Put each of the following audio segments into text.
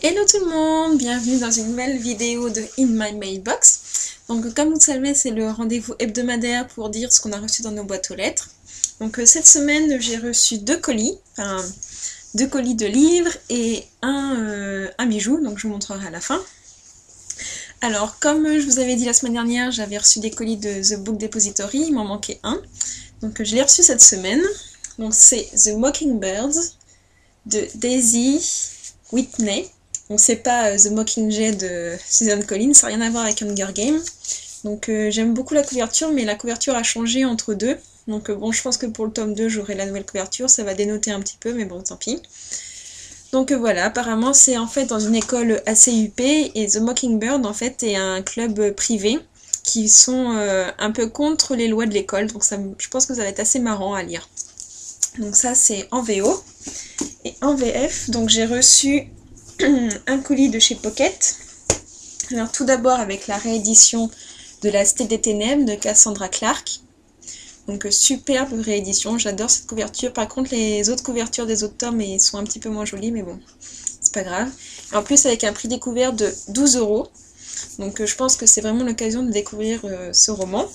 Hello tout le monde, bienvenue dans une nouvelle vidéo de In My Mailbox. Donc comme vous le savez, c'est le rendez-vous hebdomadaire pour dire ce qu'on a reçu dans nos boîtes aux lettres. Donc cette semaine, j'ai reçu deux colis de livres et un bijou, donc je vous montrerai à la fin. Alors comme je vous avais dit la semaine dernière, j'avais reçu des colis de The Book Depository, il m'en manquait un. Donc je l'ai reçu cette semaine. Donc c'est The Mockingbirds de Daisy Whitney. Donc c'est pas The Mockingjay de Susan Collins, ça n'a rien à voir avec Hunger Games. Donc j'aime beaucoup la couverture, mais la couverture a changé entre deux. Donc bon, je pense que pour le tome 2, j'aurai la nouvelle couverture, ça va dénoter un petit peu, mais bon, tant pis. Donc voilà, apparemment c'est en fait dans une école assez huppée, et The Mockingbird en fait est un club privé qui sont un peu contre les lois de l'école, donc ça, je pense que ça va être assez marrant à lire. Donc ça c'est en VO. Et en VF, donc j'ai reçu un colis de chez Pocket. Alors tout d'abord avec la réédition de La Cité des Ténèbres de Cassandra Clark. Donc superbe réédition, j'adore cette couverture. Par contre les autres couvertures des autres tomes sont un petit peu moins jolies, mais bon, c'est pas grave. Et en plus avec un prix découvert de 12 €. Donc je pense que c'est vraiment l'occasion de découvrir ce roman.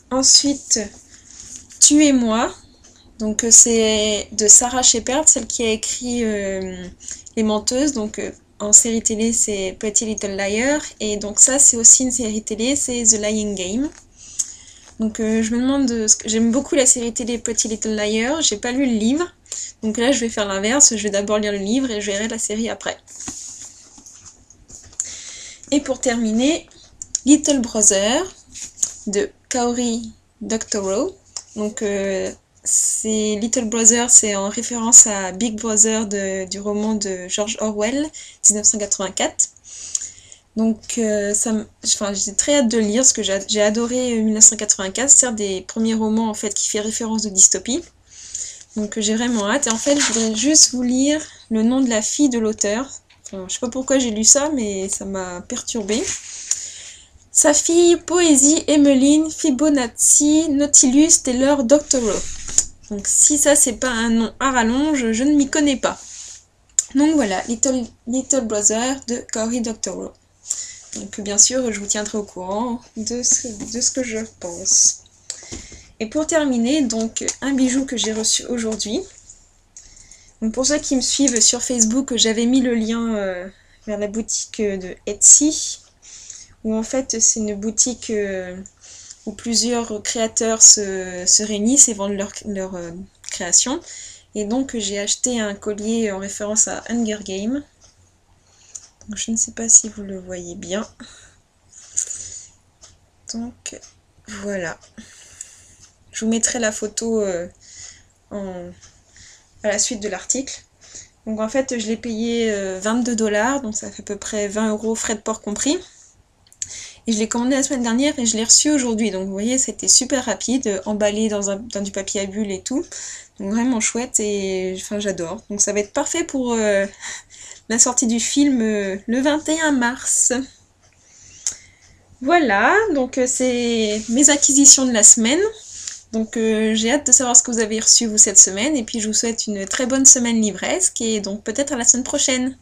Ensuite, Tu et moi. Donc c'est de Sarah Shepard, celle qui a écrit Les Menteuses. Donc en série télé c'est Pretty Little Liar. Et donc ça c'est aussi une série télé, c'est The Lying Game. Donc je me demande, j'aime beaucoup la série télé Pretty Little Liar, j'ai pas lu le livre. Donc là je vais faire l'inverse, je vais d'abord lire le livre et je verrai la série après. Et pour terminer, Little Brother de Cory Doctorow. Donc c'est Little Brother, c'est en référence à Big Brother du roman de George Orwell, 1984. Donc j'ai très hâte de le lire parce que j'ai adoré 1984, c'est un des premiers romans en fait qui fait référence de dystopie. Donc j'ai vraiment hâte. Et en fait je voudrais juste vous lire le nom de la fille de l'auteur. Enfin, je sais pas pourquoi j'ai lu ça, mais ça m'a perturbée. Sa fille, Poésie, Emmeline, Fibonacci, Nautilus, Taylor, Doctorow. Donc si ça c'est pas un nom à rallonge, je ne m'y connais pas. Donc voilà, Little Brother de Cory Doctorow. Donc bien sûr, je vous tiendrai au courant de ce que je pense. Et pour terminer, donc un bijou que j'ai reçu aujourd'hui. Donc pour ceux qui me suivent sur Facebook, j'avais mis le lien vers la boutique de Etsy, où en fait c'est une boutique où plusieurs créateurs se réunissent et vendent leur création. Et donc j'ai acheté un collier en référence à Hunger Games. Donc, je ne sais pas si vous le voyez bien. Donc voilà. Je vous mettrai la photo à la suite de l'article. Donc en fait je l'ai payé 22 $, donc ça fait à peu près 20 € frais de port compris. Et je l'ai commandé la semaine dernière et je l'ai reçu aujourd'hui. Donc vous voyez, c'était super rapide, emballé dans du papier à bulles et tout. Donc vraiment chouette et enfin j'adore. Donc ça va être parfait pour la sortie du film le 21 mars. Voilà, donc c'est mes acquisitions de la semaine. Donc j'ai hâte de savoir ce que vous avez reçu vous cette semaine. Et puis je vous souhaite une très bonne semaine livresque et donc peut-être à la semaine prochaine.